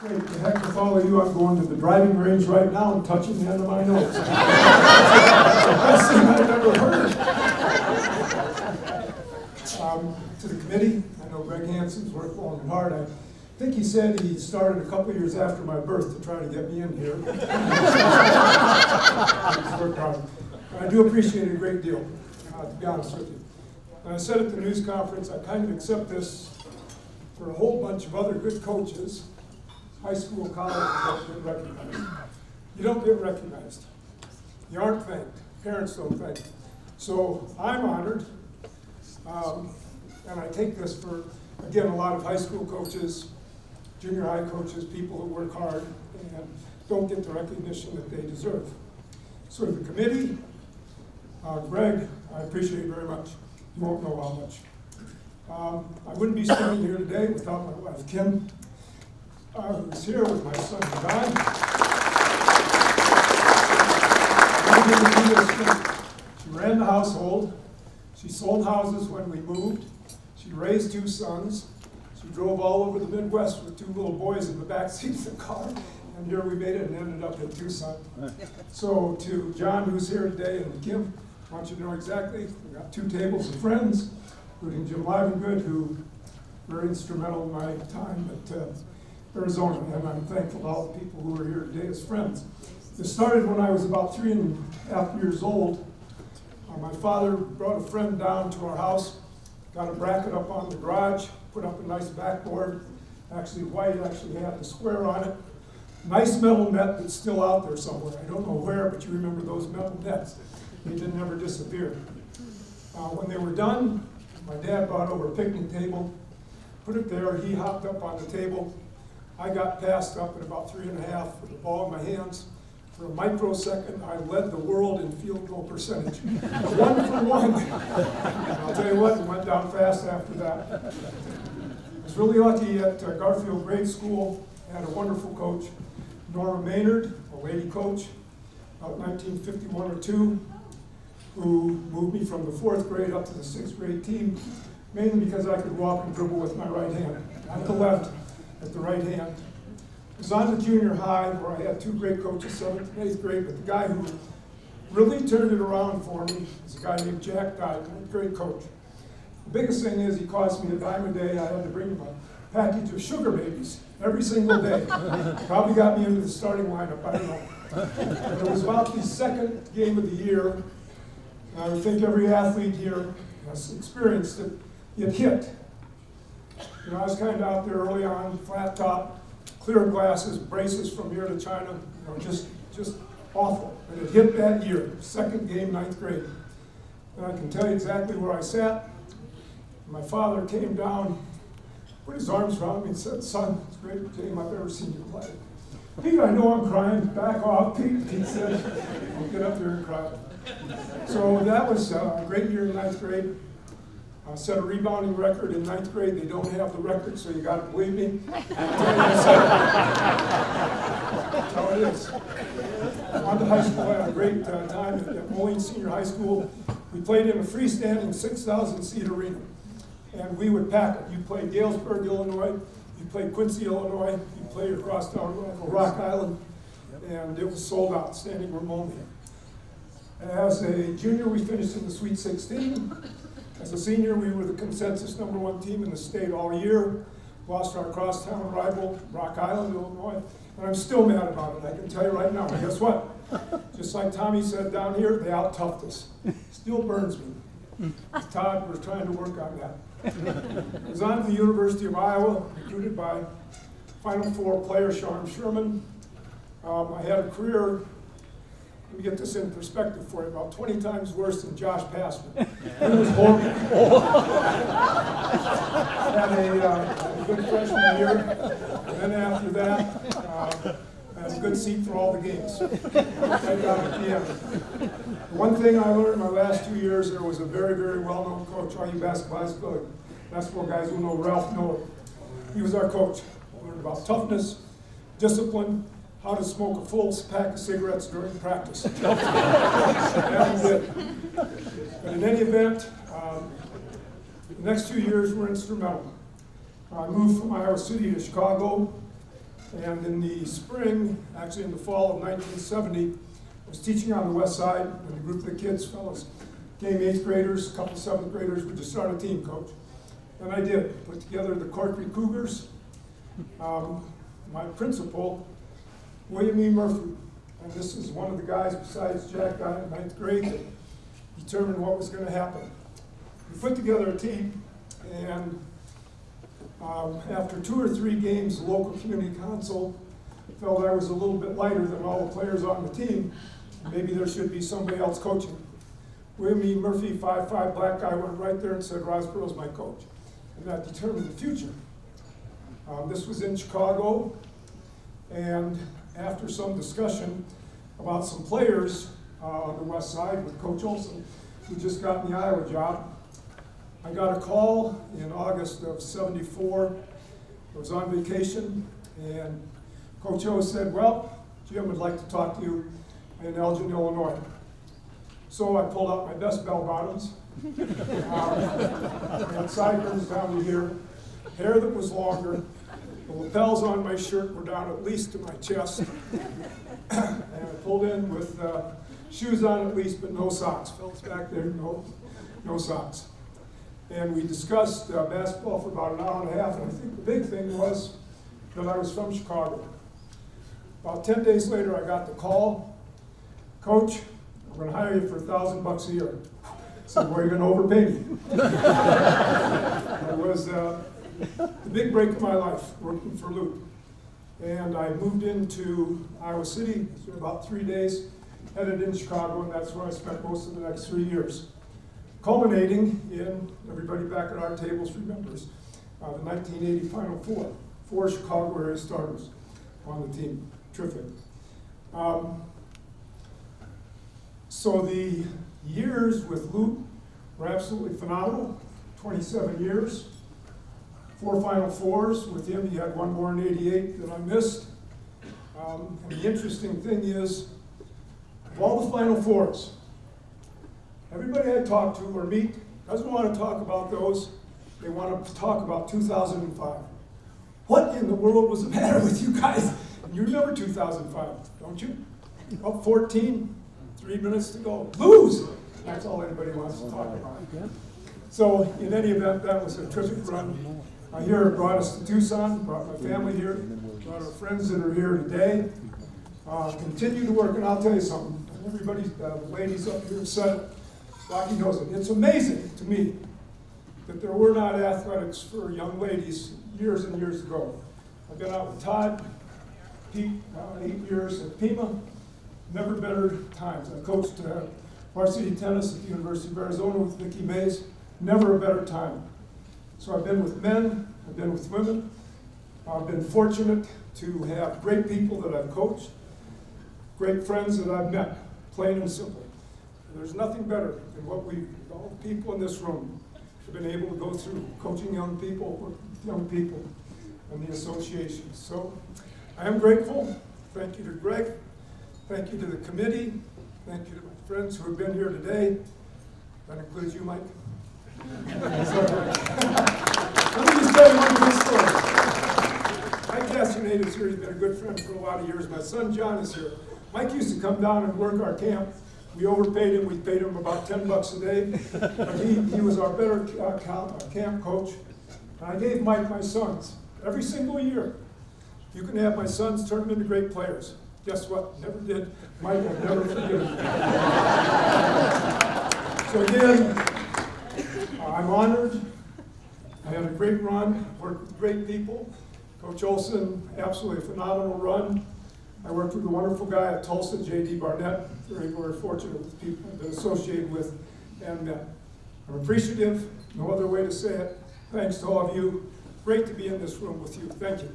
Great. To heck with all of you, I'm going to the driving range right now and touching the end of my nose. That's the best thing I've ever heard. To the committee, I know Greg Hansen's worked long and hard. I think he said he started a couple of years after my birth to try to get me in here. He's worked hard. I do appreciate it a great deal, to be honest with you. And I said at the news conference, I kind of accept this for a whole bunch of other good coaches, high school, college, don't get recognized. You don't get recognized. You aren't thanked. Parents don't thank you. So I'm honored, and I take this for, again, a lot of high school coaches, junior high coaches, people who work hard and don't get the recognition that they deserve. So to the committee, Greg, I appreciate it very much. You won't know how much. I wouldn't be standing here today without my wife, Kim, who's here with my son, John. She ran the household. She sold houses when we moved. She raised 2 sons. She drove all over the Midwest with 2 little boys in the back seat of the car. And here we made it and ended up in Tucson. So to John, who's here today, and Kim, I want you to know exactly, we got 2 tables of friends, including Jim Livengood, who very instrumental in my time at Arizona, and I'm thankful to all the people who are here today as friends. This started when I was about 3.5 years old. My father brought a friend down to our house, got a bracket up on the garage, put up a nice backboard, actually white, actually had the square on it. Nice metal net that's still out there somewhere. I don't know where, but you remember those metal nets. They didn't ever disappear. When they were done, my dad brought over a picnic table, put it there, he hopped up on the table. I got passed up at about 3.5 with the ball in my hands. For a microsecond, I led the world in field goal percentage. 1 for 1. And I'll tell you what, it went down fast after that. I was really lucky at Garfield Grade School. I had a wonderful coach, Norma Maynard, a lady coach, about 1951 or 2, who moved me from the 4th grade up to the 6th grade team, mainly because I could walk and dribble with my right hand, not the left, at the right hand. I was on the junior high where I had 2 great coaches, 7th and 8th grade, but the guy who really turned it around for me is a guy named Jack Dyke, a great coach. The biggest thing is he cost me a dime a day. I had to bring him a package of sugar babies every single day. Probably got me into the starting lineup, I don't know. But it was about the 2nd game of the year, and I would think every athlete here has experienced it. It hit. You know, I was kind of out there early on, flat top, clear glasses, braces from here to China, you know, just awful. And it hit that year, 2nd game, 9th grade. And I can tell you exactly where I sat. My father came down, put his arms around me and said, "Son, it's the greatest game I've ever seen you play." "Pete, I know I'm crying. Back off, Pete," he said. "I'll get up there and cry." So that was a great year in 9th grade. I set a rebounding record in 9th grade. They don't have the record, so you got to believe me. That's how it is. On to high school, I had a great time at Moline Senior High School. We played in a freestanding 6,000-seat arena, and we would pack it. You played Galesburg, Illinois. You played Quincy, Illinois. You played across down Rock Island, and it was sold out, standing room only. As a junior, we finished in the Sweet 16. As a senior, we were the consensus #1 team in the state all year. Lost our crosstown rival, Rock Island, Illinois. And I'm still mad about it, I can tell you right now. And guess what? Just like Tommy said down here, they out-toughed us. Still burns me. Todd, we're trying to work on that. I was on to the University of Iowa, recruited by Final Four player Sean Sherman. I had a career, let me get this in perspective for you, about 20 times worse than Josh Passman. It was horrible. Had a good freshman year, and then after that, I had a good seat for all the games. Right down at the end. One thing I learned my last 2 years, there was a very, very well-known coach. All you basketball guys will know Ralph Miller. He was our coach. I learned about toughness, discipline, how to smoke a full pack of cigarettes during practice. That was it. But in any event, the next 2 years were instrumental. I moved from Iowa City to Chicago, And in the spring, actually in the fall of 1970, I was teaching on the west side, and a group of the kids, fellows, came 8th graders, a couple 7th graders, would just start a team, coach. And I did, put together the Corkery Cougars. My principal, William E. Murphy, and this is one of the guys besides Jack in 9th grade that determined what was going to happen. We put together a team, and after 2 or 3 games, the local community council felt I was a little bit lighter than all the players on the team. Maybe there should be somebody else coaching. William E. Murphy, 5'5" black guy, went right there and said, Rosborough's my coach. And that determined the future. This was in Chicago, and after some discussion about some players on the west side with Coach Olson, who just got the Iowa job, I got a call in August of '74. I was on vacation, and Coach O said, well, Jim would like to talk to you in Elgin, Illinois. So I pulled out my best bell bottoms, I had sideburns down to here, hair that was longer, the lapels on my shirt were down at least to my chest, and I pulled in with shoes on at least, but no socks. Fellas back there, no socks. And we discussed basketball for about an hour and a half, and I think the big thing was that I was from Chicago. About 10 days later, I got the call, Coach, I'm going to hire you for $1,000 a year. I said, well, you're going to overpay me. It was the big break of my life, working for Luke. And I moved into Iowa City for about 3 days, headed in Chicago, and that's where I spent most of the next 3 years. Culminating in, everybody back at our tables remembers, the 1980 Final Four. 4 Chicago area starters on the team. Terrific. So the years with Luke were absolutely phenomenal. 27 years. 4 Final Fours with him. He had one more in '88 that I missed. And the interesting thing is, of all the Final Fours, everybody I talk to or meet doesn't want to talk about those. They want to talk about 2005. What in the world was the matter with you guys? You remember 2005, don't you? Up 14, 3 minutes to go. Lose! That's all anybody wants to talk about. So in any event, that was a terrific run. Here it brought us to Tucson, brought my family here, brought our friends that are here today. Continue to work, and I'll tell you something. Everybody, the ladies up here said it. Rocky knows it. It's amazing to me that there were not athletics for young ladies years and years ago. I've been out with Todd, Pete, 8 years at Pima. Never better times. I coached varsity tennis at the University of Arizona with Vicki Mays. Never a better time. So I've been with men, I've been with women. I've been fortunate to have great people that I've coached, great friends that I've met, plain and simple. There's nothing better than what all the people in this room have been able to go through, coaching young people, working with young people, and the association. So I am grateful. Thank you to Greg. Thank you to the committee. Thank you to my friends who have been here today. That includes you, Mike. Let me just tell you one good story. Mike Castaneda is here. He's been a good friend for a lot of years. My son John is here. Mike used to come down and work our camp. We overpaid him. We paid him about $10 a day. But he was our better camp coach. And I gave Mike my sons every single year. You can have my sons, turn them into great players. Guess what? Never did. Mike, I'll never forgive him. So again, I'm honored. I had a great run, worked with great people. Coach Olson, absolutely a phenomenal run. I worked with a wonderful guy at Tulsa, J.D. Barnett. Very, very fortunate with the people I've been associated with and met. I'm appreciative, no other way to say it. Thanks to all of you. Great to be in this room with you. Thank you.